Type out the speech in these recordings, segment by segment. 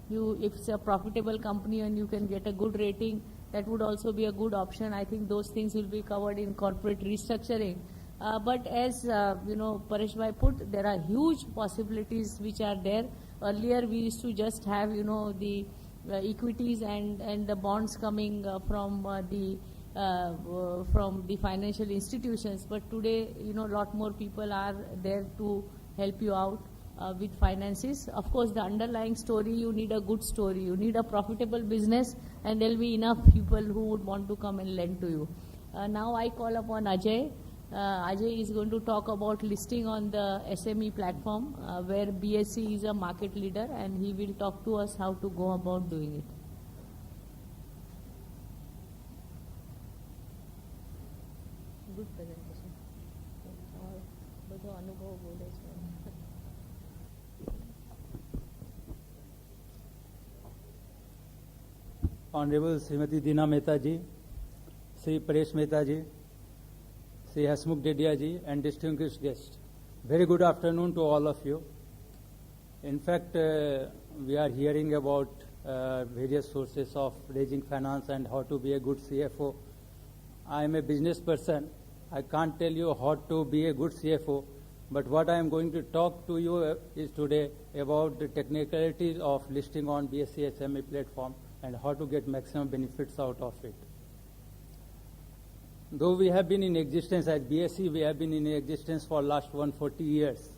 if it's a profitable company and you can get a good rating, that would also be a good option. I think those things will be covered in corporate restructuring. But as Paresh bhai put, there are huge possibilities which are there. Earlier we used to just have the equities and the bonds coming from the financial institutions. But today, lot more people are there to help you out with finances. Of course, the underlying story, you need a good story. You need a profitable business, and there will be enough people who would want to come and lend to you. Now I call upon Ajay. Ajay is going to talk about listing on the SME platform, where BSE is a market leader, and he will talk to us how to go about doing it. Good presentation. બધો અનુભવ બોલે છે. Honorable Srimati Dina Mehta ji, Sri Paresh Mehta ji, Sri Hasmukh Dedia ji, and distinguished guests. Very good afternoon to all of you. In fact, we are hearing about various sources of raising finance and how to be a good CFO. I am a business person. I can't tell you how to be a good CFO, but what I am going to talk to you is today about the technicalities of listing on BSE SME platform and how to get maximum benefits out of it. Though we have been in existence at BSE, we have been in existence for last 140 years.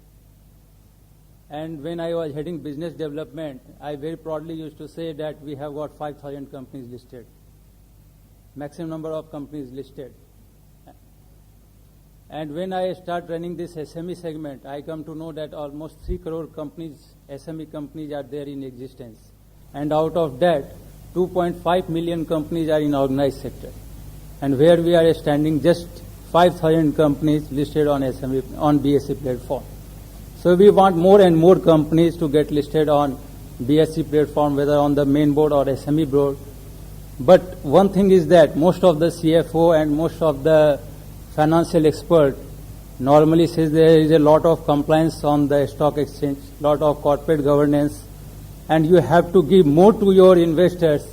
And when I was heading business development, I very proudly used to say that we have got 5,000 companies listed, maximum number of companies listed. And when I start running this SME segment, I come to know that almost 3 crore companies, SME companies, are there in existence. And out of that, 2.5 million companies are in organized sector. And where we are standing, just 5,000 companies listed on BSE platform. So we want more and more companies to get listed on BSE platform, whether on the main board or SME board. But one thing is that most of the CFO and most of the financial expert normally says there is a lot of compliance on the stock exchange, lot of corporate governance, and you have to give more to your investors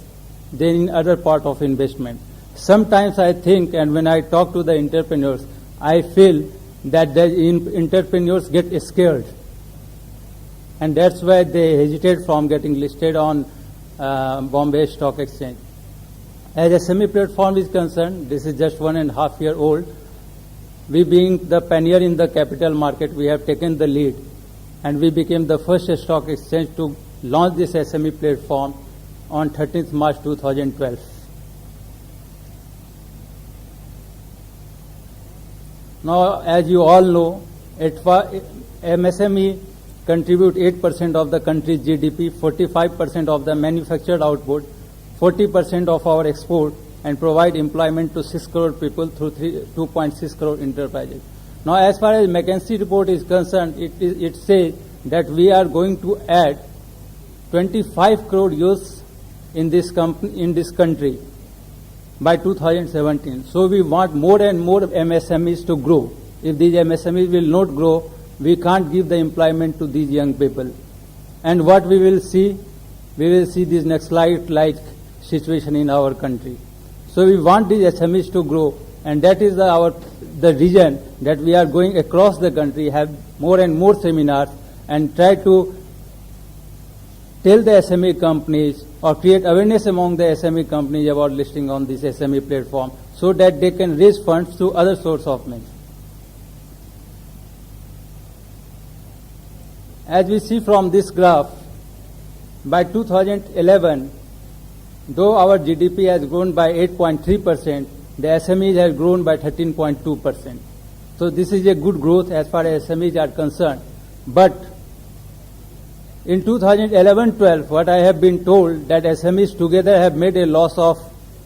than in other part of investment. Sometimes I think, and when I talk to the entrepreneurs, I feel that the entrepreneurs get scared, and that's why they hesitate from getting listed on Bombay Stock Exchange. As SME platform is concerned, this is just 1.5 years old. We being the pioneer in the capital market, we have taken the lead, and we became the first stock exchange to launch this SME platform on 13th March 2012. Now, as you all know, MSME contribute 8% of the country's GDP, 45% of the manufactured output, 40% of our export, and provide employment to 6 crore people through 2.6 crore enterprises. Now, as far as McKinsey report is concerned, it says that we are going to add 25 crore youths in this country by 2017. So we want more and more MSMEs to grow. If these MSMEs will not grow, we can't give the employment to these young people. And what we will see this next slide like situation in our country. So we want these SMEs to grow, and that is the reason that we are going across the country, have more and more seminars, and try to tell the SME companies or create awareness among the SME companies about listing on this SME platform so that they can raise funds through other source of means. As we see from this graph, by 2011, though our GDP has grown by 8.3%, the SMEs have grown by 13.2%. So this is a good growth as far as SMEs are concerned. But in 2011-12, what I have been told that SMEs together have made a loss of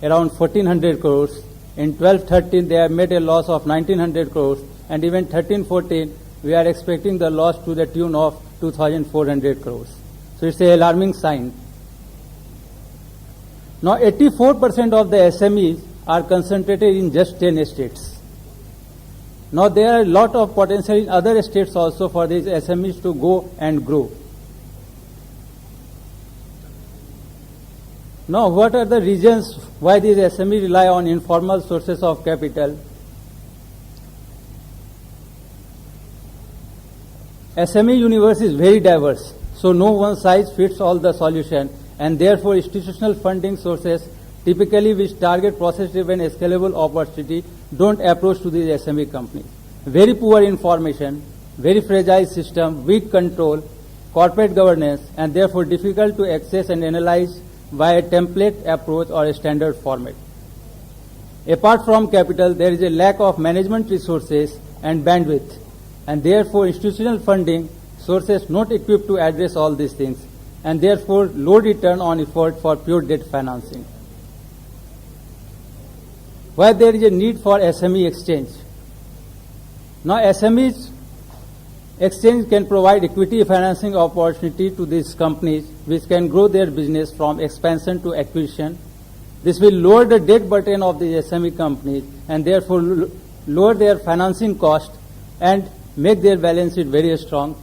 around 1,400 crores. In 12-13, they have made a loss of 1,900 crores. And even 13-14, we are expecting the loss to the tune of 2,400 crores. So it's an alarming sign. Now, 84% of the SMEs are concentrated in just 10 states. Now, there are a lot of potential in other states also for these SMEs to go and grow. Now, what are the reasons why these SME rely on informal sources of capital? SME universe is very diverse, so no one size fits all the solution, and therefore institutional funding sources, typically which target process-driven scalable opportunity, don't approach to these SME companies. Very poor information, very fragile system, weak control, corporate governance, and therefore difficult to access and analyze via a template approach or a standard format. Apart from capital, there is a lack of management resources and bandwidth, and therefore institutional funding sources not equipped to address all these things, and therefore low return on effort for pure debt financing. Why there is a need for SME exchange? Now SMEs exchange can provide equity financing opportunity to these companies which can grow their business from expansion to acquisition. This will lower the debt burden of the SME companies and therefore lower their financing cost and make their balance sheet very strong.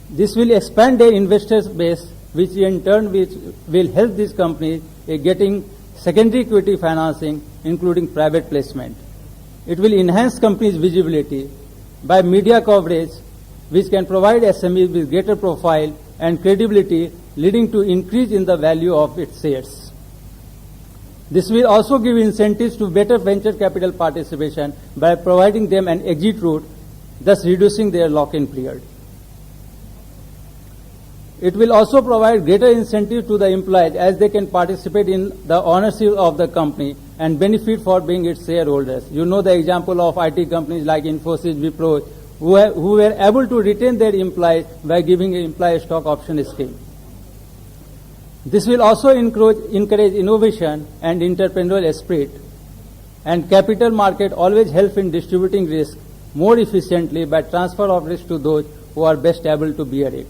This will expand their investors base, which in turn will help these companies in getting secondary equity financing, including private placement. It will enhance companies' visibility by media coverage, which can provide SMEs with greater profile and credibility, leading to increase in the value of its shares. This will also give incentives to better venture capital participation by providing them an exit route, thus reducing their lock-in period. It will also provide greater incentive to the employees as they can participate in the ownership of the company and benefit for being its shareholders. You know the example of IT companies like Infosys, Wipro, who were able to retain their employees by giving an employee stock option scheme. This will also encourage innovation and entrepreneurial spirit, and capital market always help in distributing risk more efficiently by transfer of risk to those who are best able to bear it.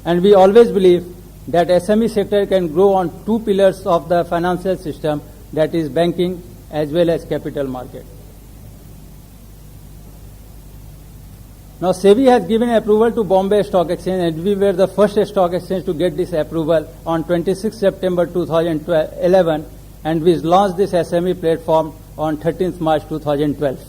And we always believe that SME sector can grow on two pillars of the financial system, that is banking as well as capital market. Now SEBI has given approval to Bombay Stock Exchange, and we were the first stock exchange to get this approval on 26 September 2011, and we launched this SME platform on 13th March 2012.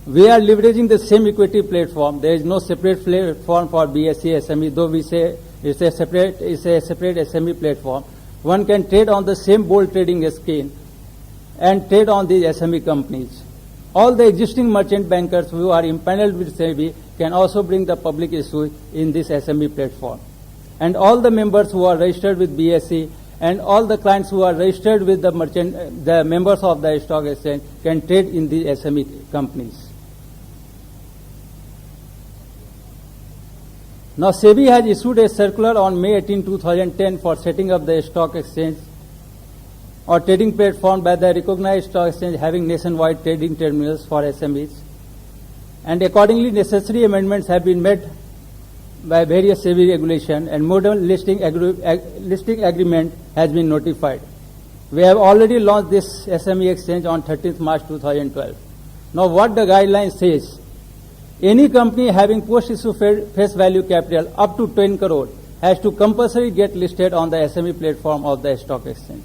We are leveraging the same equity platform. There is no separate platform for BSE SME, though we say it's a separate SME platform. One can trade on the same bold trading scheme and trade on these SME companies. All the existing merchant bankers who are impaneled with SEBI can also bring the public issue in this SME platform. And all the members who are registered with BSE and all the clients who are registered with the members of the stock exchange can trade in the SME companies. Now SEBI has issued a circular on May 18, 2010 for setting up the stock exchange or trading platform by the recognized stock exchange having nationwide trading terminals for SMEs. And accordingly, necessary amendments have been made by various SEBI regulation, and modern listing agreement has been notified. We have already launched this SME exchange on 13th March 2012. Now what the guideline says, any company having post-issue face value capital up to 10 crore has to compulsory get listed on the SME platform of the stock exchange.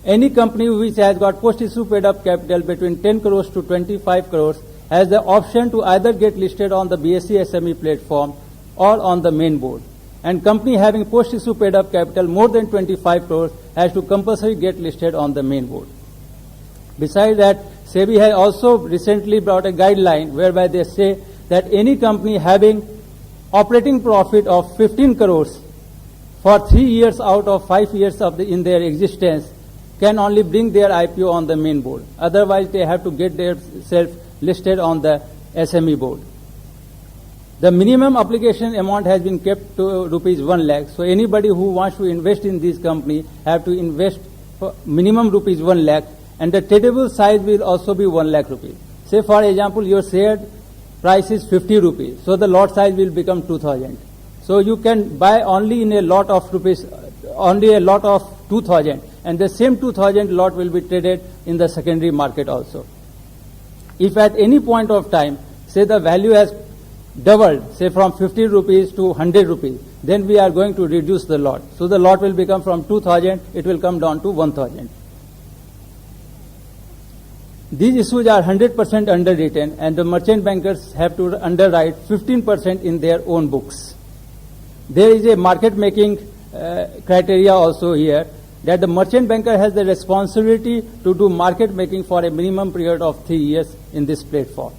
Any company which has got post-issue paid up capital between 10 crores to 25 crores has the option to either get listed on the BSE SME platform or on the main board. And company having post-issue paid up capital more than 25 crores has to compulsory get listed on the main board. Besides that, SEBI has also recently brought a guideline whereby they say that any company having operating profit of 15 crores for 3 years out of 5 years in their existence can only bring their IPO on the main board. Otherwise, they have to get themselves listed on the SME board. The minimum application amount has been kept to rupees 1 lakh. So anybody who wants to invest in this company have to invest for minimum rupees 1 lakh, and the tradable size will also be 1 lakh rupees. Say for example, your share price is 50 rupees, so the lot size will become 2000. So you can buy only in a lot of rupees, only a lot of 2000, and the same 2000 lot will be traded in the secondary market also. If at any point of time, say the value has doubled, say from 50 rupees to 100 rupees, then we are going to reduce the lot. So the lot will become from 2,000, it will come down to 1,000. These issues are 100% underwritten, and the merchant bankers have to underwrite 15% in their own books. There is a market making criteria also here, that the merchant banker has the responsibility to do market making for a minimum period of 3 years in this platform.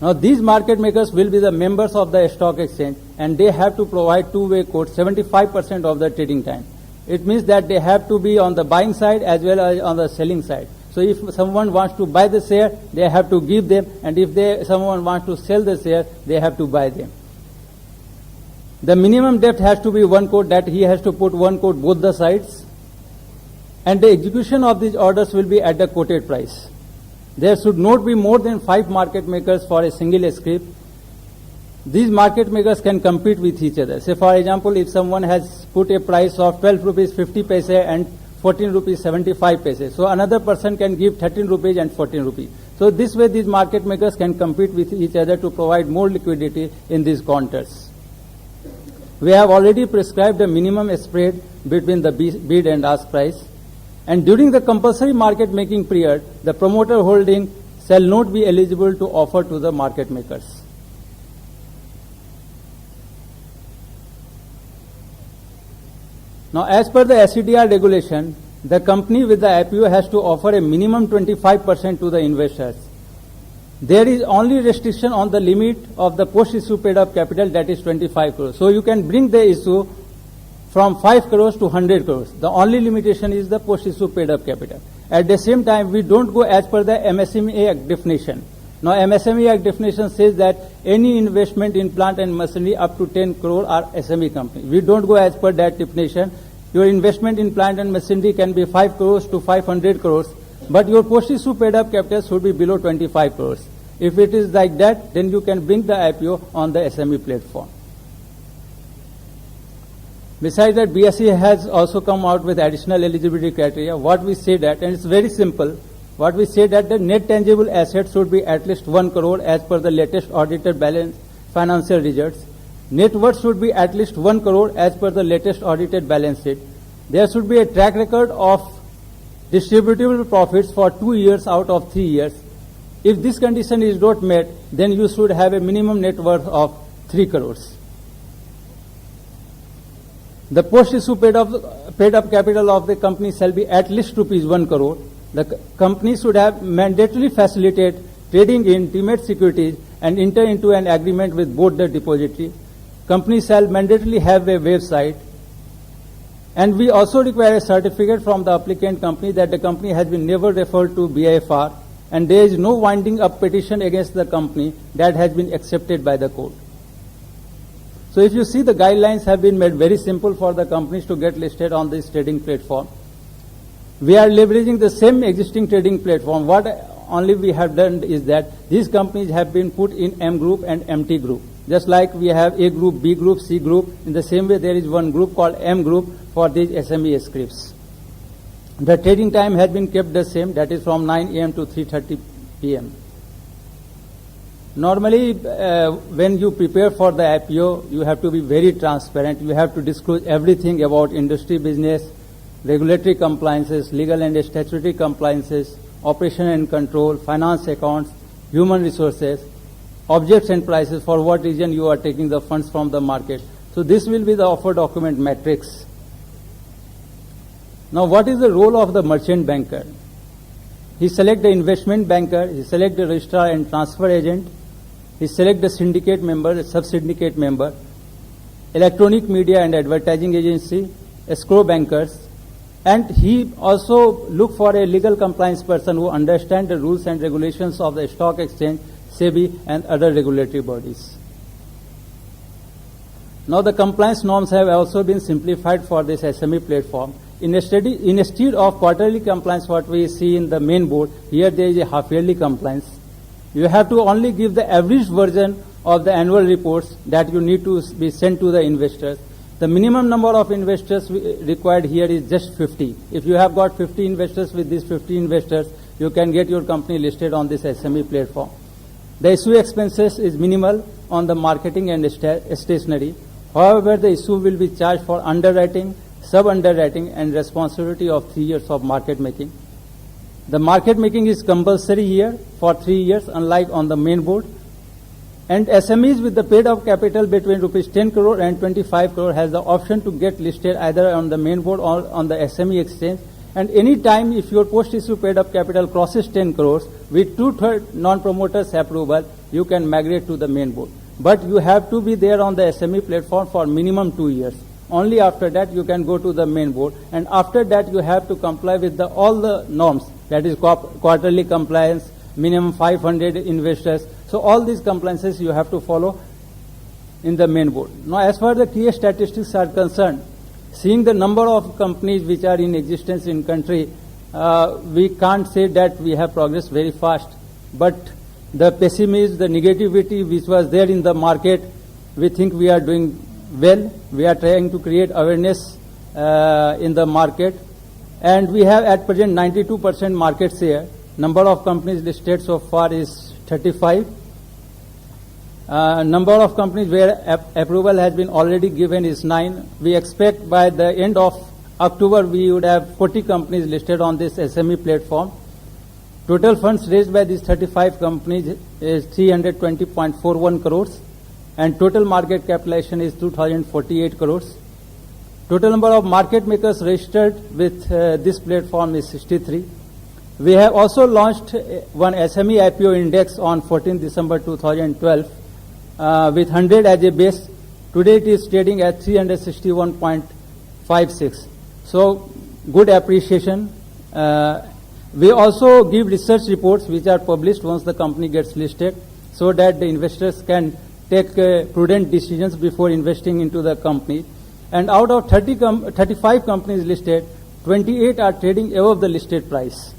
Now these market makers will be the members of the stock exchange, and they have to provide two-way quotes 75% of the trading time. It means that they have to be on the buying side as well as on the selling side. So if someone wants to buy the share, they have to give them, and if someone wants to sell the share, they have to buy them. The minimum depth has to be 1 quote, that he has to put 1 quote both the sides, and the execution of these orders will be at the quoted price. There should not be more than 5 market makers for a single scrip. These market makers can compete with each other. Say for example, if someone has put a price of 12 rupees 50 paise and 14 rupees 75 paise, so another person can give 13 rupees and 14 rupees. So this way these market makers can compete with each other to provide more liquidity in these counters. We have already prescribed a minimum spread between the bid and ask price, and during the compulsory market making period, the promoter holding shall not be eligible to offer to the market makers. Now, as per the SCDR regulation, the company with the IPO has to offer a minimum 25% to the investors. There is only restriction on the limit of the post-issue paid-up capital, that is 25 crores. So you can bring the issue from 5 crores to 100 crores. The only limitation is the post-issue paid-up capital. At the same time, we don't go as per the MSME Act definition. Now, MSME Act definition says that any investment in plant and machinery up to 10 crore are SME company. We don't go as per that definition. Your investment in plant and machinery can be 5 crores to 500 crores, but your post-issue paid-up capital should be below 25 crores. If it is like that, then you can bring the IPO on the SME platform. Besides that, BSE has also come out with additional eligibility criteria. What we say that, and it's very simple, what we say that the net tangible assets should be at least 1 crore as per the latest audited balance financial results. Net worth should be at least 1 crore as per the latest audited balance sheet. There should be a track record of distributable profits for 2 years out of 3 years. If this condition is not met, then you should have a minimum net worth of 3 crores. The post-issue paid-up capital of the company shall be at least rupees 1 crore. The company should have mandatorily facilitate trading in demat securities and enter into an agreement with both the depository. Company shall mandatorily have a website. And we also require a certificate from the applicant company that the company has been never referred to BIFR, and there is no winding up petition against the company that has been accepted by the court. So if you see, the guidelines have been made very simple for the companies to get listed on this trading platform. We are leveraging the same existing trading platform. What only we have done is that these companies have been put in M group and MT group. Just like we have A group, B group, C group, in the same way there is one group called M group for these SME scripts. The trading time has been kept the same, that is from 9 a.m. to 3:30 p.m. Normally, when you prepare for the IPO, you have to be very transparent. You have to disclose everything about industry business, regulatory compliances, legal and statutory compliances, operation and control, finance accounts, human resources, objects and prices, for what reason you are taking the funds from the market. So this will be the offer document matrix. Now, what is the role of the merchant banker? He select the investment banker, he select the registrar and transfer agent, he select the syndicate member, the sub-syndicate member, electronic media and advertising agency, escrow bankers, and he also look for a legal compliance person who understand the rules and regulations of the stock exchange, SEBI and other regulatory bodies. Now the compliance norms have also been simplified for this SME platform. Instead of quarterly compliance, what we see in the main board, here there is a half-yearly compliance. You have to only give the average version of the annual reports that you need to be sent to the investors. The minimum number of investors required here is just 50. If you have got 50 investors, with these 50 investors, you can get your company listed on this SME platform. The issue expenses is minimal on the marketing and stationery. However, the issue will be charged for underwriting, sub-underwriting and responsibility of 3 years of market making. The market making is compulsory here for 3 years, unlike on the main board. And SMEs with the paid-up capital between rupees 10 crore and 25 crore has the option to get listed either on the main board or on the SME exchange. And any time if your post-issue paid-up capital crosses 10 crores, with 2/3 non-promoters approval, you can migrate to the main board. But you have to be there on the SME platform for minimum 2 years. Only after that you can go to the main board. And after that you have to comply with all the norms, that is quarterly compliance, minimum 500 investors. So all these compliances you have to follow in the main board. Now as far as the key statistics are concerned, seeing the number of companies which are in existence in country, we can't say that we have progressed very fast. But the pessimism, the negativity which was there in the market, we think we are doing well. We are trying to create awareness in the market. And we have at present 92% market share. Number of companies listed so far is 35. Number of companies where approval has been already given is 9. We expect by the end of October we would have 40 companies listed on this SME platform. Total funds raised by these 35 companies is 320.41 crores and total market capitalization is 2048 crores. Total number of market makers registered with this platform is 63. We have also launched one SME IPO index on 14 December 2012 with 100 as a base. Today it is trading at 361.56. So good appreciation. We also give research reports which are published once the company gets listed so that the investors can take prudent decisions before investing into the company. And out of 35 companies listed, 28 are trading above the listed price.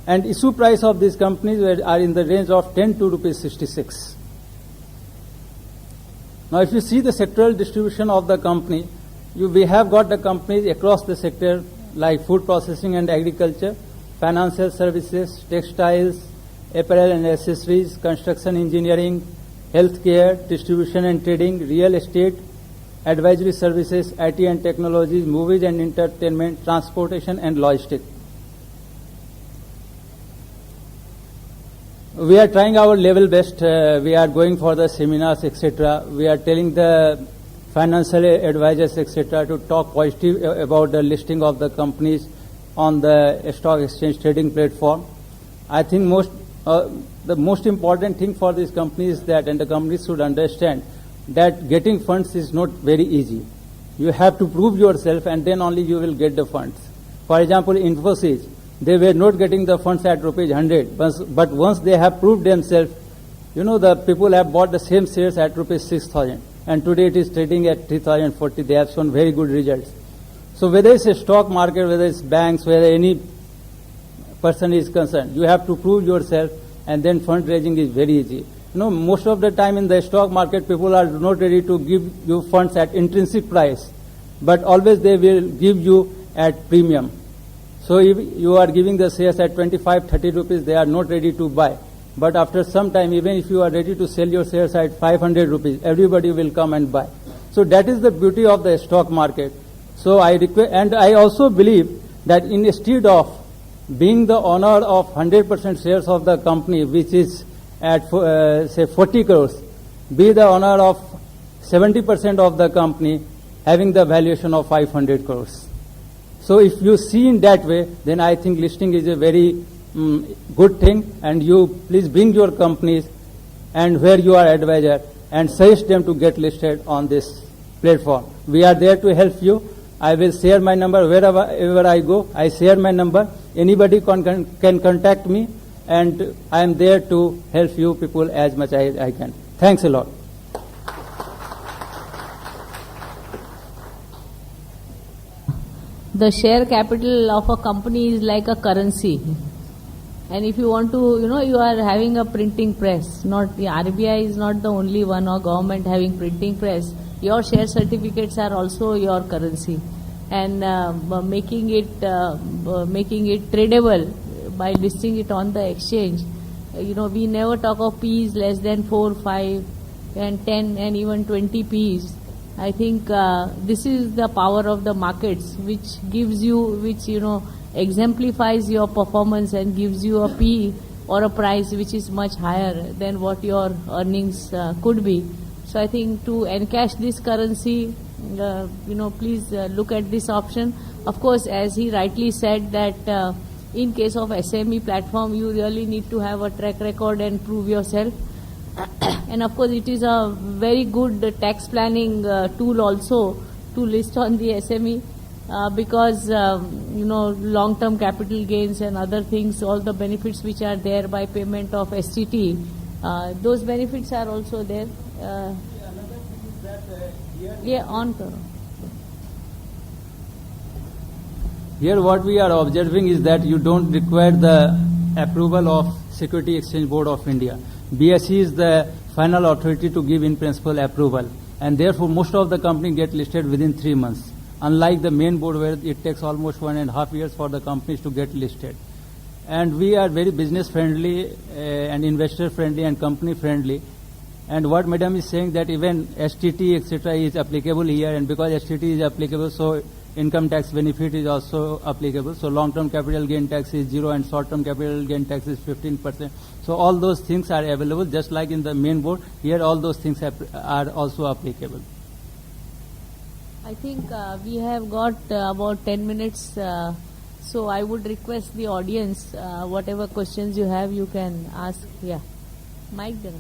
And issue price of these companies are in the range of 10 to rupees 66. Now if you see the sectoral distribution of the company, we have got the companies across the sector like food processing and agriculture, financial services, textiles, apparel and accessories, construction engineering, healthcare, distribution and trading, real estate, advisory services, IT and technologies, movies and entertainment, transportation and logistics. We are trying our level best. We are going for the seminars, etc. We are telling the financial advisors, etc., to talk positive about the listing of the companies on the stock exchange trading platform. I think the most important thing for these companies is that, and the companies should understand, that getting funds is not very easy. You have to prove yourself and then only you will get the funds. For example, Infosys, they were not getting the funds at rupees 100, but once they have proved themselves, the people have bought the same shares at rupees 6,000 and today it is trading at 3,040. They have shown very good results. So whether it's a stock market, whether it's banks, whether any person is concerned, you have to prove yourself and then fundraising is very easy. Most of the time in the stock market, people are not ready to give you funds at intrinsic price, but always they will give you at premium. So if you are giving the shares at 25, 30 rupees, they are not ready to buy. But after some time, even if you are ready to sell your shares at 500 rupees, everybody will come and buy. So that is the beauty of the stock market. So and I also believe that instead of being the owner of 100% shares of the company, which is at say 40 crores, be the owner of 70% of the company having the valuation of 500 crores. So if you see in that way, then I think listing is a very good thing, and you please bring your companies and where you are advisor and suggest them to get listed on this platform. We are there to help you. I will share my number wherever I go. I share my number. Anybody can contact me, and I am there to help you people as much as I can. Thanks a lot. The share capital of a company is like a currency. And if you want to, you are having a printing press. Not the RBI is not the only one, or government having printing press. Your share certificates are also your currency, and making it tradable by listing it on the exchange we never talk of P's less than 4, 5, and 10, and even 20 P's. I think this is the power of the markets, which gives you, exemplifies your performance and gives you a P or a price which is much higher than what your earnings could be. So I think to encash this currency, please look at this option. Of course, as he rightly said that in case of SME platform, you really need to have a track record and prove yourself. And of course, it is a very good tax planning tool also to list on the SME because, long-term capital gains and other things, all the benefits which are there by payment of STT, those benefits are also there. Another thing is that here what we are observing is that you don't require the approval of Security Exchange Board of India. BSE is the final authority to give in principle approval, and therefore most of the company get listed within 3 months, unlike the main board where it takes almost 1.5 years for the companies to get listed. And we are very business friendly and investor friendly and company friendly. And what Madam is saying that even STT etc. is applicable here, and because STT is applicable, so income tax benefit is also applicable. So long-term capital gain tax is 0 and short-term capital gain tax is 15%. So all those things are available, just like in the main board. Here all those things are also applicable. I think we have got about 10 minutes. So I would request the audience, whatever questions you have, you can ask. Yeah. Mike there.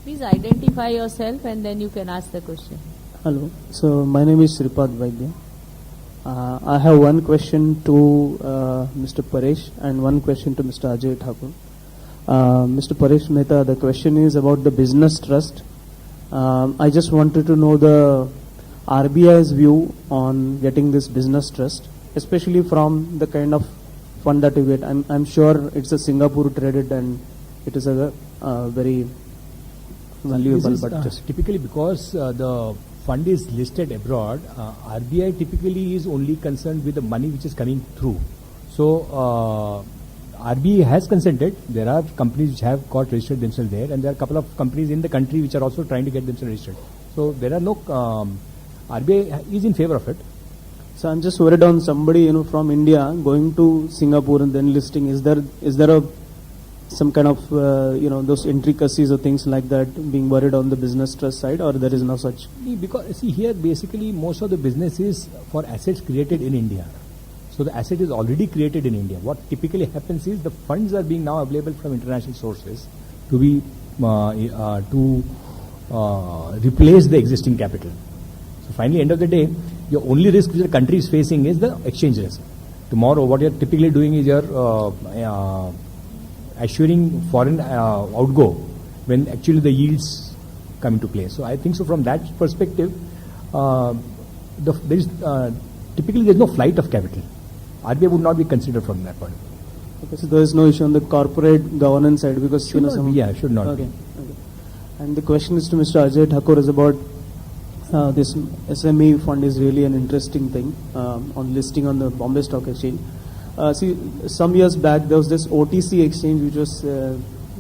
Please identify yourself and then you can ask the question. Hello. So my name is Sripad Vaidya. I have one question to Mr. Paresh and one question to Mr. Ajay Thakur. Mr. Paresh Mehta, the question is about the business trust. I just wanted to know the RBI's view on getting this business trust, especially from the kind of fund that you get. I'm sure it's a Singapore traded and it is a very valuable. This is, typically because the fund is listed abroad, RBI typically is only concerned with the money which is coming through. So RBI has consented. There are companies which have got registered themselves there, and there are a couple of companies in the country which are also trying to get themselves registered. So there are no RBI is in favor of it. So I'm just worried on somebody from India going to Singapore and then listing. Is there some kind of those intricacies or things like that being worried on the business trust side, or there is no such? Because see here basically most of the business is for assets created in India. So the asset is already created in India. What typically happens is the funds are being now available from international sources to be replace the existing capital. So finally, end of the day, your only risk which the country is facing is the exchange risk. Tomorrow, what you're typically doing is you're assuring foreign outgo when actually the yields come into play. So I think so from that perspective, typically there is no flight of capital. RBI would not be considered from that point. Okay, so there is no issue on the corporate governance side because should not be. Okay. And the question is to Mr. Ajay Thakur is about this SME fund is really an interesting thing on listing on the Bombay Stock Exchange. See, some years back there was this OTC exchange which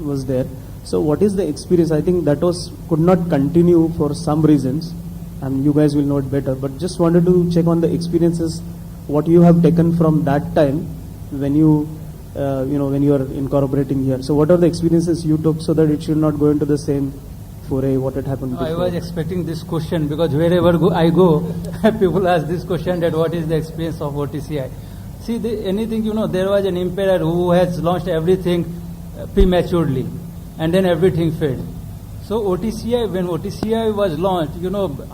was there. So what is the experience? I think that could not continue for some reasons, and you guys will know it better. But just wanted to check on the experiences, what you have taken from that time when you when you are incorporating here. So what are the experiences you took so that it should not go into the same foray what had happened before? I was expecting this question because wherever I go, people ask this question that what is the experience of OTCI. See, anything, there was an emperor who has launched everything prematurely and then everything failed. So OTCI, when OTCI was launched,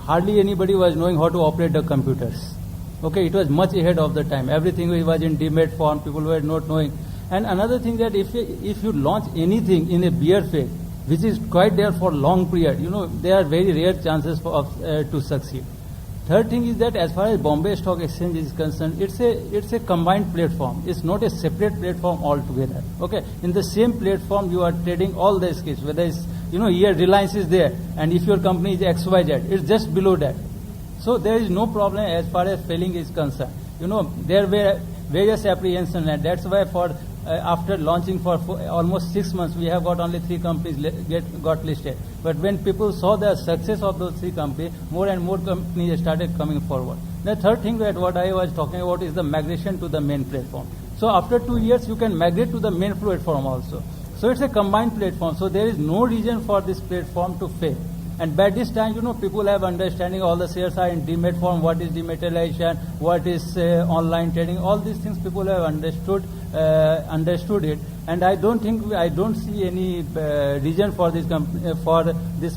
hardly anybody was knowing how to operate the computers. Okay, it was much ahead of the time. Everything was in demat form, people were not knowing. And another thing that if you launch anything in a bear fake, which is quite there for long period, there are very rare chances to succeed. Third thing is that as far as Bombay Stock Exchange is concerned, it's a combined platform. It's not a separate platform altogether. Okay, in the same platform you are trading all the skills. Whether it's here Reliance is there, and if your company is XYZ, it's just below that. So there is no problem as far as failing is concerned. There were various apprehensions, and that's why for after launching for almost 6 months, we have got only 3 companies got listed. But when people saw the success of those 3 companies, more and more companies started coming forward. The third thing that what I was talking about is the migration to the main platform. So after 2 years, you can migrate to the main platform also. So it's a combined platform. So there is no reason for this platform to fail. And by this time, people have understanding all the shares are in demat form, what is dematerialization, what is online trading, all these things people have understood it. And I don't see any reason for this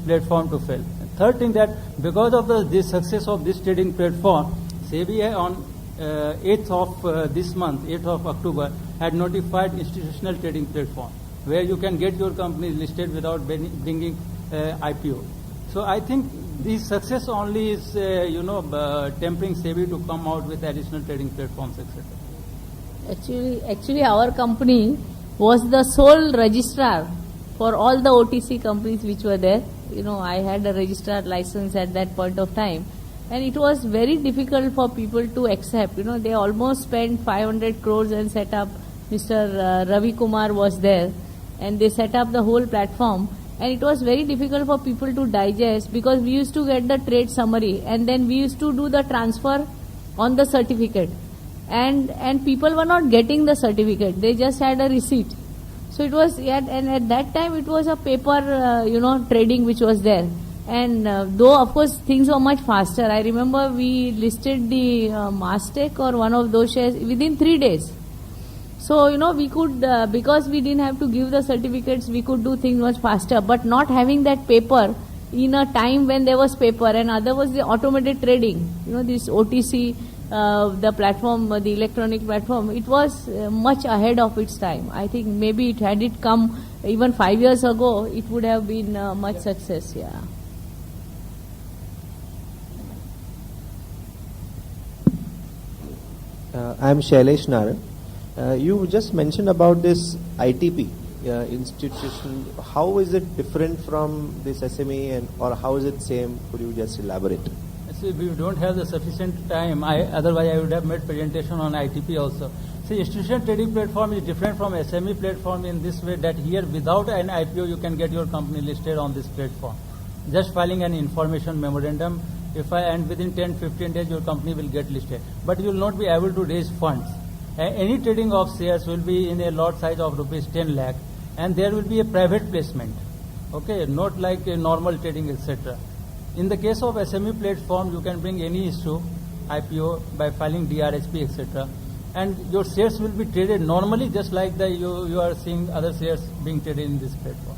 platform to fail. Third thing that because of the success of this trading platform, SEBI on 8th of this month, 8th of October, had notified institutional trading platform where you can get your company listed without bringing IPO. So I think this success only is, tempering SEBI to come out with additional trading platforms, etc. Actually, our company was the sole registrar for all the OTC companies which were there. I had a registrar license at that point of time. And it was very difficult for people to accept. They almost spent 500 crores and set up, Mr. Ravi Kumar was there. And they set up the whole platform. And it was very difficult for people to digest because we used to get the trade summary and then we used to do the transfer on the certificate. And people were not getting the certificate. They just had a receipt. So it was, and at that time it was a paper, trading which was there. And though of course things were much faster. I remember we listed the Mastech or one of those shares within 3 days. So, we could, because we didn't have to give the certificates, we could do things much faster. But not having that paper in a time when there was paper and other was the automated trading, this OTC, the platform, the electronic platform, it was much ahead of its time. I think maybe had it come even 5 years ago, it would have been much success, yeah. I'm Shailesh Naran. You just mentioned about this ITP institution. How is it different from this SME or how is it same? Could you just elaborate? See, we don't have the sufficient time. Otherwise, I would have made presentation on ITP also. See, institutional trading platform is different from SME platform in this way that here without an IPO, you can get your company listed on this platform. Just filing an information memorandum. And within 10-15 days, your company will get listed. But you will not be able to raise funds. Any trading of shares will be in a lot size of rupees 10 lakh and there will be a private placement, okay, not like a normal trading, etc. In the case of SME platform, you can bring any issue, IPO, by filing DRHP, etc. And your shares will be traded normally just like you are seeing other shares being traded in this platform.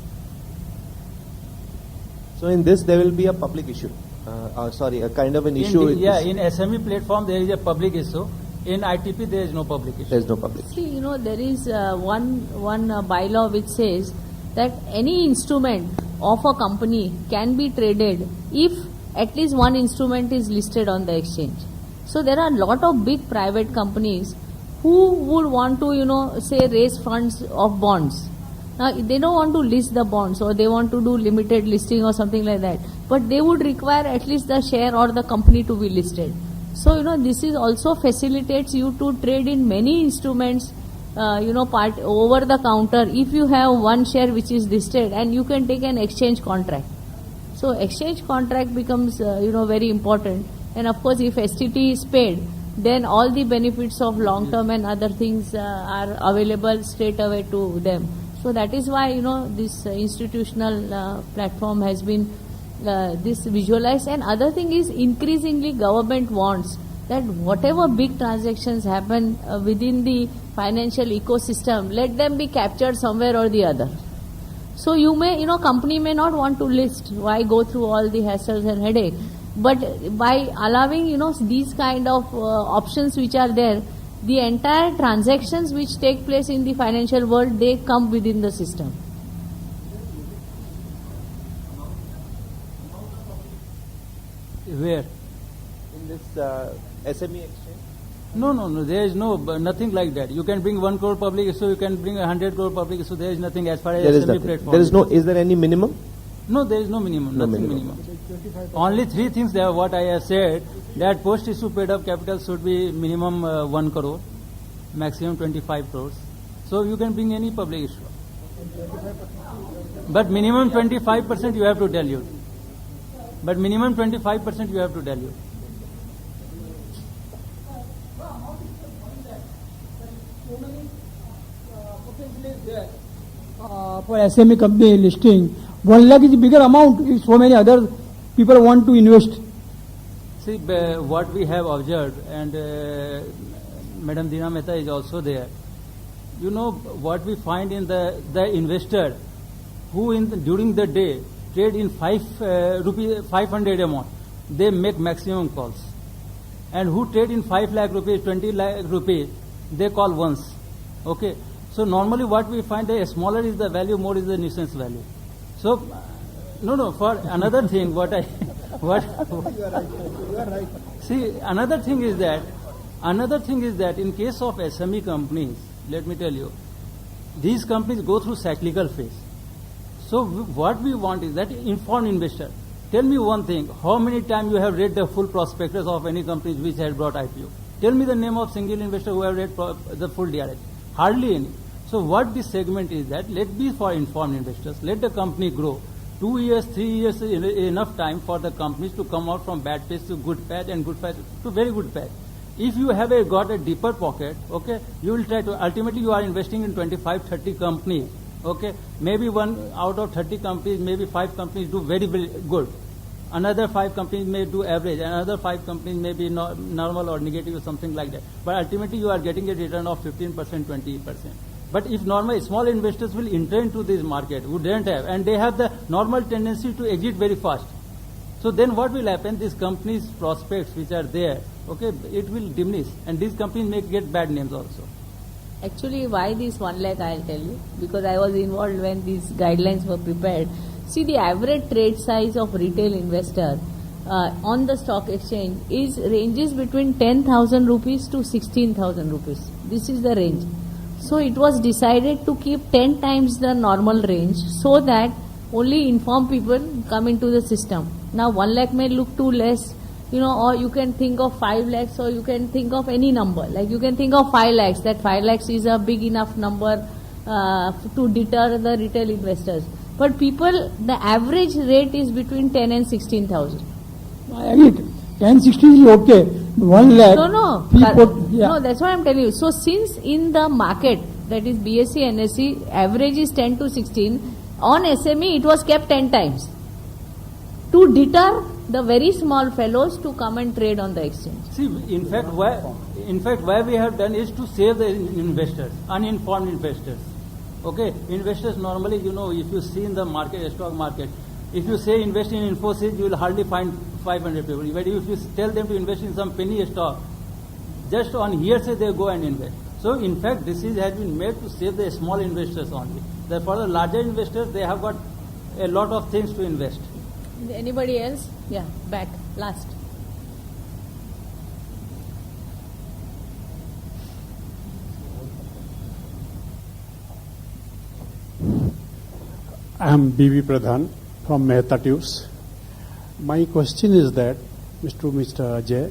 So in this there will be a public issue, a kind of an issue. In SME platform there is a public issue. In ITP, there is no public issue. There is no public. See, there is one bylaw which says that any instrument of a company can be traded if at least one instrument is listed on the exchange. So there are a lot of big private companies who would want to, say raise funds of bonds. Now, they don't want to list the bonds or they want to do limited listing or something like that. But they would require at least the share or the company to be listed. So, this is also facilitates you to trade in many instruments, over the counter if you have one share which is listed and you can take an exchange contract. So, exchange contract becomes, very important. And of course, if STT is paid, then all the benefits of long term and other things are available straight away to them. So, that is why, this institutional platform has been this visualized. And other thing is increasingly government wants that whatever big transactions happen within the financial ecosystem, let them be captured somewhere or the other. So you may, company may not want to list. Why go through all the hassles and headache? But by allowing, these kind of options which are there, the entire transactions which take place in the financial world, they come within the system. Where? In this SME exchange? No. There is nothing like that. You can bring 1 crore public issue, you can bring 100 crore public issue. There is nothing as far as SME platform. There is no. Is there any minimum? No, there is no minimum. Nothing minimum. Only 3 things there. What I have said, that post issue paid up capital should be minimum 1 crore, maximum 25 crores. So you can bring any public issue. But minimum 25% you have to dilute. But minimum 25% you have to dilute. For SME company listing, 1 lakh is a bigger amount if so many other people want to invest. See, what we have observed, and Madam Dina Mehta is also there. You know what we find in the investor who during the day trade in 500 amount, they make maximum calls. And who trade in 5 lakh rupees, 20 lakh rupees, they call once. Okay. So normally what we find, the smaller is the value, more is the nuisance value. So, for another thing, you are right. See, another thing is that in case of SME companies, let me tell you, these companies go through cyclical phase. So what we want is that informed investor. Tell me one thing, how many times you have read the full prospectus of any company which has brought IPO? Tell me the name of single investor who have read the full DRH. Hardly any. So what this segment is that, let be for informed investors, let the company grow. 2 years, 3 years is enough time for the companies to come out from bad patch to good patch and good patch to very good patch. If you have got a deeper pocket, okay, you will try to, ultimately you are investing in 25, 30 companies, okay, maybe one out of 30 companies, maybe 5 companies do very, very good. Another 5 companies may do average, another 5 companies may be normal or negative or something like that. But ultimately you are getting a return of 15%, 20%. But if normal small investors will enter into this market, who don't have, and they have the normal tendency to exit very fast. So then what will happen? These companies' prospects which are there, okay, it will diminish, and these companies may get bad names also. Actually, why this 1 lakh, I'll tell you, because I was involved when these guidelines were prepared. See, the average trade size of retail investor on the stock exchange ranges between 10,000 rupees to 16,000 rupees. This is the range. So it was decided to keep 10 times the normal range so that only informed people come into the system. Now 1 lakh may look too less, or you can think of 5 lakhs, or you can think of any number. Like you can think of 5 lakhs, that 5 lakhs is a big enough number to deter the retail investors. But people, the average rate is between 10 and 16,000. I agree. 10, 16 is okay. 1 lakh. No, that's what I'm telling you. So since in the market, that is BSE, NSE, average is 10 to 16, on SME it was kept 10 times to deter the very small fellows to come and trade on the exchange. See, in fact, why we have done is to save the investors, uninformed investors. Okay, investors normally, if you see in the market, stock market, if you say invest in Infosys, you will hardly find 500 people. But if you tell them to invest in some penny stock, just on hearsay they go and invest. So in fact, this has been made to save the small investors only. Therefore, the larger investors, they have got a lot of things to invest. Anybody else? Yeah, back, last. I am B.V. Pradhan from Mehta Tubes. My question is that, Mr. Ajay,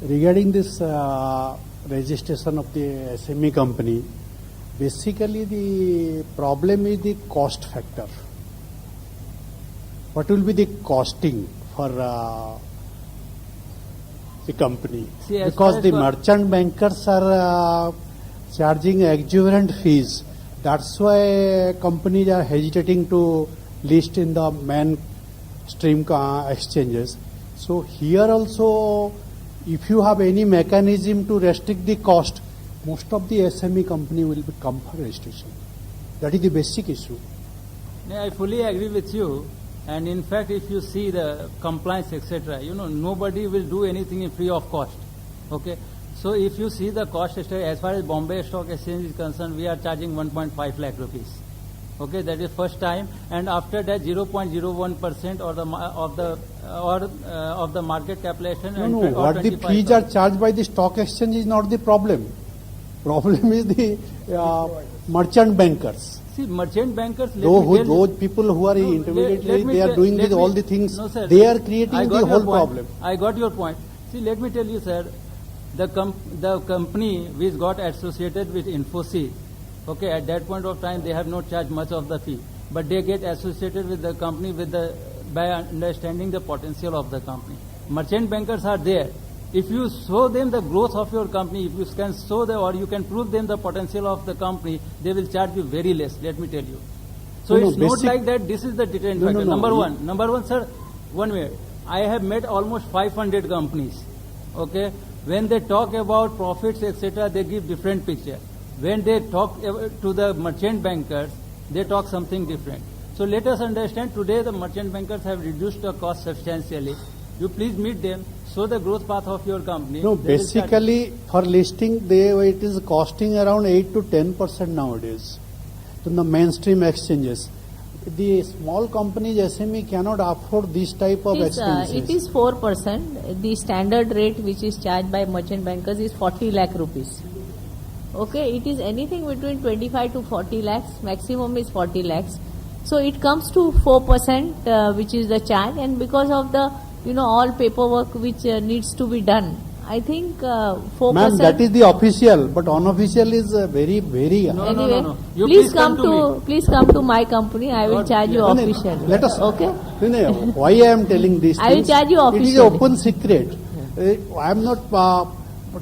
regarding this registration of the SME company, basically the problem is the cost factor. What will be the costing for the company? See, because the merchant bankers are charging exuberant fees. That's why companies are hesitating to list in the mainstream exchanges. So here also, if you have any mechanism to restrict the cost, most of the SME company will come for registration. That is the basic issue. I fully agree with you. And in fact, if you see the compliance, etc., nobody will do anything free of cost. Okay. So if you see the cost structure, as far as Bombay Stock Exchange is concerned, we are charging 1.5 lakh rupees. Okay, that is first time, and after that 0.01% of the market capitalization. No, what the fees are charged by the stock exchange is not the problem. Problem is the merchant bankers. See, merchant bankers. Those people who are intermediary, they are doing all the things. No, sir, they are creating the whole problem. I got your point. See, let me tell you, sir. The company which got associated with Infosys, Okay, at that point of time, they have not charged much of the fee, but they get associated with the company by understanding the potential of the company. Merchant bankers are there. If you show them the growth of your company, if you can show them or you can prove them the potential of the company, they will charge you very less, let me tell you. So No, it's no, not basic- like that this is the deterrent No, no, factor. no, Number one, sir, 1 minute. I have met almost 500 companies. Okay, when they talk about profits, etc., they give different picture. When they talk to the merchant bankers, they talk something different. So let us understand today the merchant bankers have reduced the cost substantially. You please meet them, show the growth path of your company. No, They will start- basically for listing, it is costing around 8 to 10% nowadays to the mainstream exchanges. The small companies, SME cannot afford this type of expenses. It is 4%. The standard rate which is charged by merchant bankers is 40 lakh rupees. Okay, it is anything between 25 to 40 lakhs. Maximum is 40 lakhs. So it comes to 4%, which is the charge, and because of the all paperwork which needs to be done, I think 4%. Ma'am, that is the official, but unofficial is very, very. No, Anyway, no. You please come to me. please come to my company. I will God, charge you No, no, officially. Let us. Okay. No, why I am telling this? I will charge you It is officially. open secret. I am not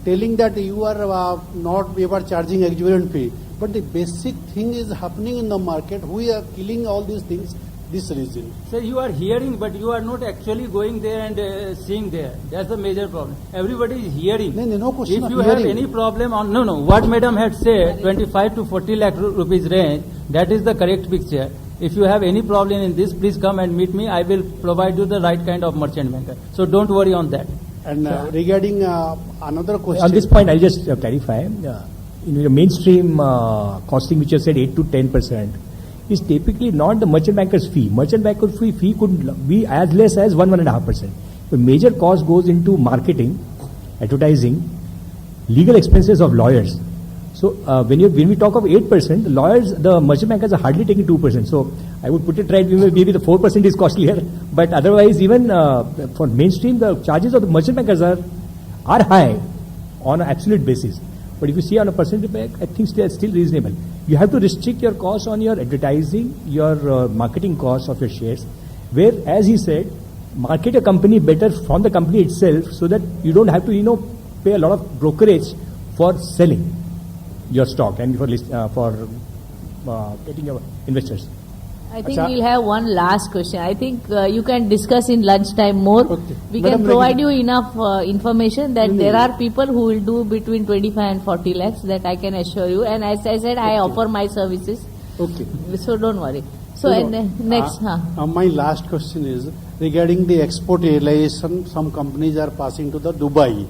telling that you are charging exorbitant fee, but the basic thing is happening in the market. We are killing all these things. This reason. Sir, you are hearing, but you are not actually going there and seeing there. That's the major problem. Everybody is hearing. No question If of you have hearing. any problem on, what madam had said, 25 to 40 lakh rupees range, that is the correct picture. If you have any problem in this, please come and meet me. I will provide you the right kind of merchant banker. So don't worry on that. And regarding another question. On this point, I'll just clarify. In the mainstream costing, which you said 8 to 10%, is typically not the merchant banker's fee. Merchant banker fee could be as less as 1.5%. The major cost goes into marketing, advertising, legal expenses of lawyers. So when we talk of 8%, the merchant bankers are hardly taking 2%. So I would put it right, maybe the 4% is costlier, but otherwise even for mainstream, the charges of the merchant bankers are high on an absolute basis. But if you see on a percentage back, I think they are still reasonable. You have to restrict your costs on your advertising, your marketing costs of your shares, where, as he said, market a company better from the company itself so that you don't have to, pay a lot of brokerage for selling your stock and for getting your investors. I think Acha. we'll have one last question. I think you can discuss in lunchtime more. Okay. We Madam can provide you Regina. enough information that No. there are people who will do between 25 and 40 lakhs, that I can assure you. And as I said, I offer my services. Okay. So don't worry. So next, My last question is regarding the export realization. Some companies are passing to the Dubai.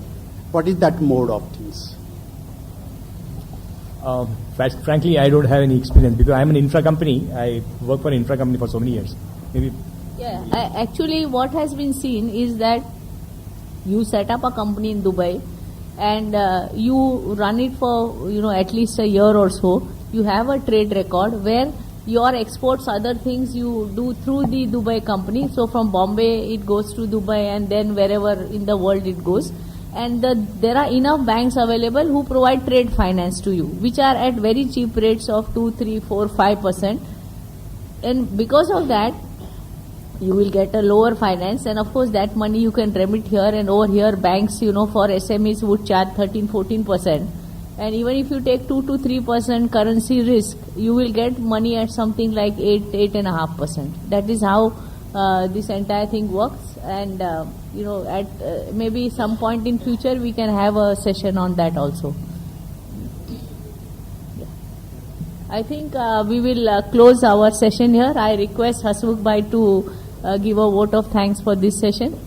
What is that mode of things? Frankly, I don't have any experience because I'm an infra company. I work for an infra company for so many years. Maybe actually what has been seen is that you set up a company in Dubai and you run it for at least a year or so. You have a trade record where your exports, other things you do through the Dubai company. So from Bombay it goes to Dubai and then wherever in the world it goes. And there are enough banks available who provide trade finance to you, which are at very cheap rates of 2, 3, 4, 5%. And because of that, you will get a lower finance, and of course that money you can remit here, and over here banks, for SMEs would charge 13, 14%. And even if you take 2 to 3% currency risk, you will get money at something like 8.5%. That is how this entire thing works. And at maybe some point in future we can have a session on that also. I think we will close our session here. I request Hasmukh Bhai to give a vote of thanks for this session.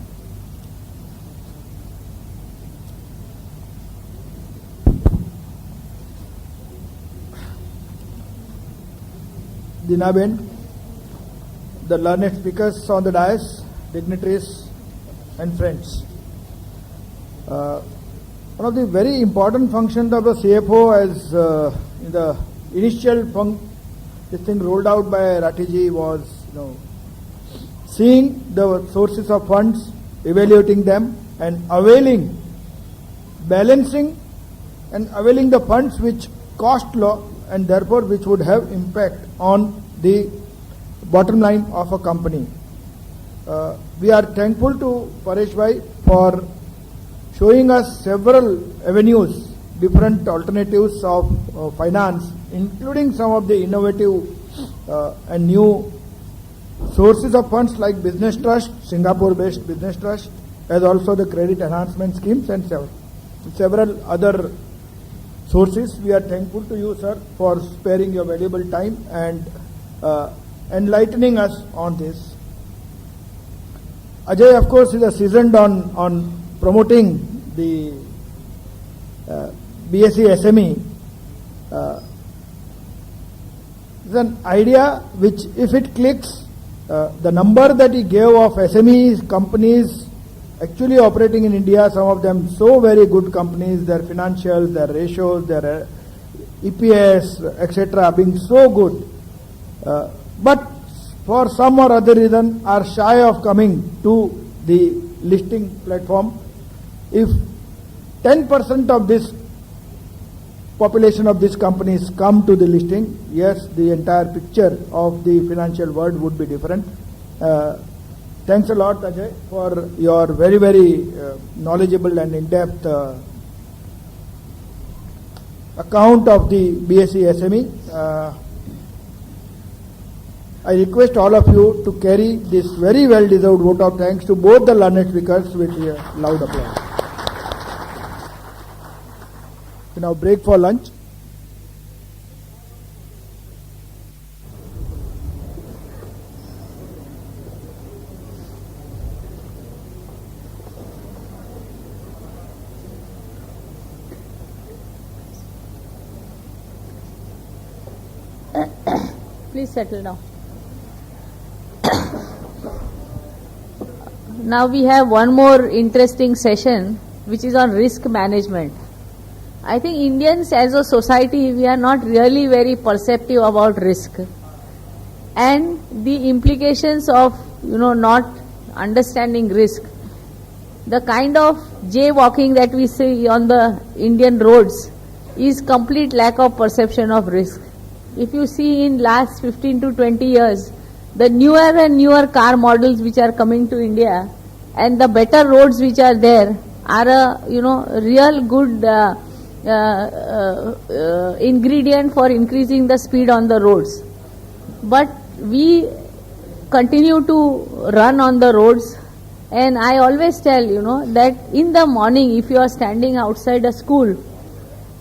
Dinaben, the learned speakers on the dais, dignitaries and friends. One of the very important functions of the CFO, as in the initial this thing rolled out by Ratiji, was seeing the sources of funds, evaluating them, and balancing and availing the funds which cost low, and therefore which would have impact on the bottom line of a company. We are thankful to Paresh Bhai for showing us several avenues, different alternatives of finance, including some of the innovative and new sources of funds like business trust, Singapore-based business trust, as also the credit enhancement schemes and several other sources. We are thankful to you, sir, for sparing your valuable time and enlightening us on this. Ajay, of course, is a seasoned on promoting the BSE SME. It's an idea which, if it clicks, the number that he gave of SMEs, companies actually operating in India, some of them so very good companies, their financials, their ratios, their EPS, etc. being so good, but for some or other reason are shy of coming to the listing platform. If 10% of this population of these companies come to the listing, yes, the entire picture of the financial world would be different. Thanks a lot, Ajay, for your very, very knowledgeable and in-depth account of the BSE SME. I request all of you to carry this very well-deserved vote of thanks to both the learned speakers with a loud applause. We now break for lunch. Please settle down. Now we have one more interesting session which is on risk management. I think Indians as a society, we are not really very perceptive about risk and the implications of not understanding risk. The kind of jaywalking that we see on the Indian roads is complete lack of perception of risk. If you see in last 15 to 20 years, the newer and newer car models which are coming to India and the better roads which are there are a real good ingredient for increasing the speed on the roads. But we continue to run on the roads, and I always tell that in the morning if you are standing outside a school,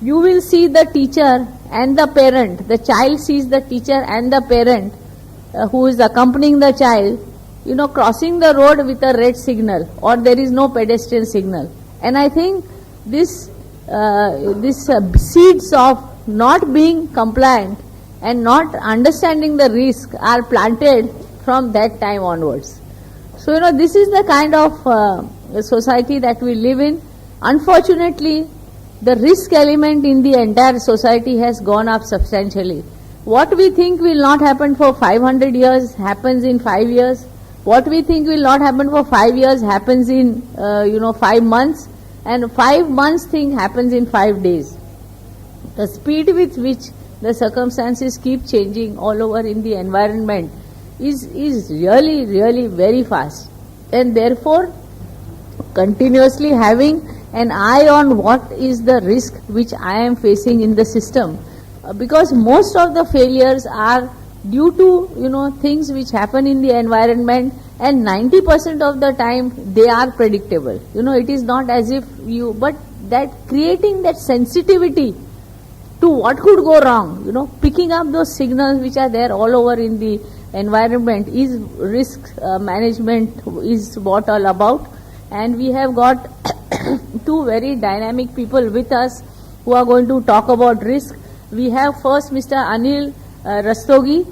you will see the teacher and the parent. The child sees the teacher and the parent who is accompanying the child, crossing the road with a red signal, or there is no pedestrian signal. And I think this seeds of not being compliant and not understanding the risk are planted from that time onwards. So this is the kind of society that we live in. Unfortunately, the risk element in the entire society has gone up substantially. What we think will not happen for 500 years happens in 5 years. What we think will not happen for 5 years happens in 5 months, and 5 months thing happens in 5 days. The speed with which the circumstances keep changing all over in the environment is really, really very fast, and therefore continuously having an eye on what is the risk which I am facing in the system, because most of the failures are due to things which happen in the environment, and 90% of the time they are predictable. It is not as if but that creating that sensitivity to what could go wrong, picking up those signals which are there all over in the environment is risk management is what all about. And we have got two very dynamic people with us who are going to talk about risk. We have first Mr. Anil Rastogi.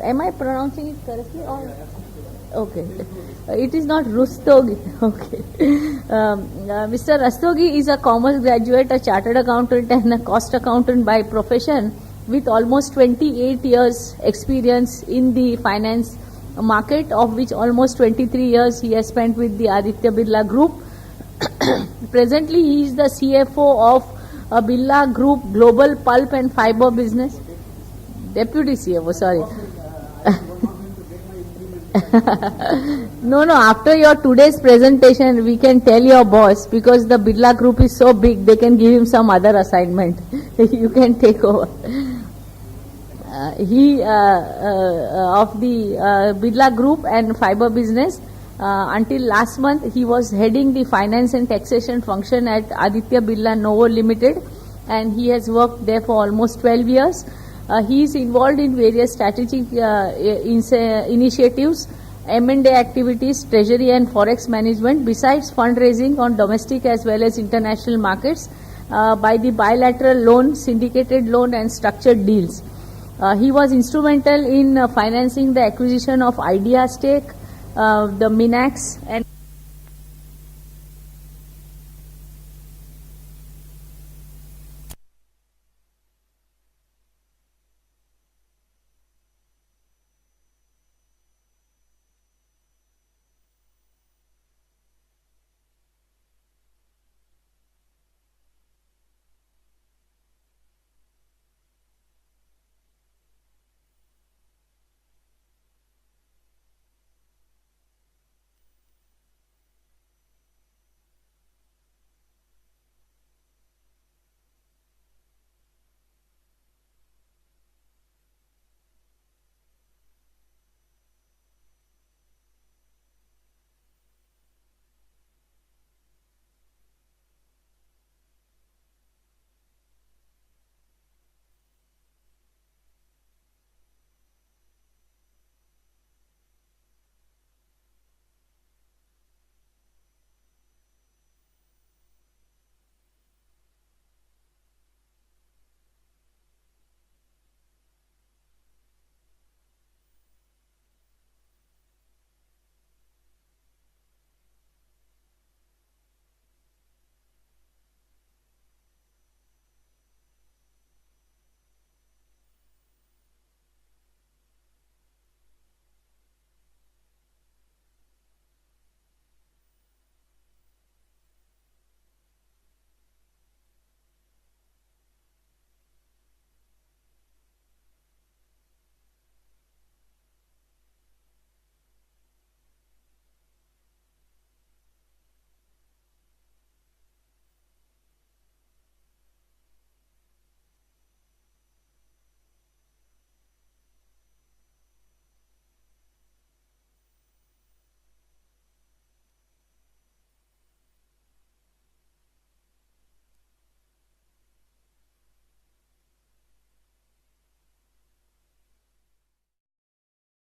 Am I pronouncing it correctly? Or okay, it is not Rustogi. Okay, Mr. Rastogi is a commerce graduate, a chartered accountant, and a cost accountant by profession, with almost 28 years experience in the finance market, of which almost 23 years he has spent with the Aditya Birla Group. Presently, he is the CFO of a Birla Group global pulp and fiber business. Deputy CFO, sorry. No, after your today's presentation, we can tell your boss, because the Birla Group is so big, they can give him some other assignment. You can take over. He of the Birla Group and fiber business. Until last month, he was heading the finance and taxation function at Aditya Birla Novo Limited, and he has worked there for almost 12 years. He is involved in various strategic initiatives, M&A activities, treasury and forex management, besides fundraising on domestic as well as international markets by the bilateral loan, syndicated loan and structured deals. He was instrumental in financing the acquisition of Idea stake, the Minax and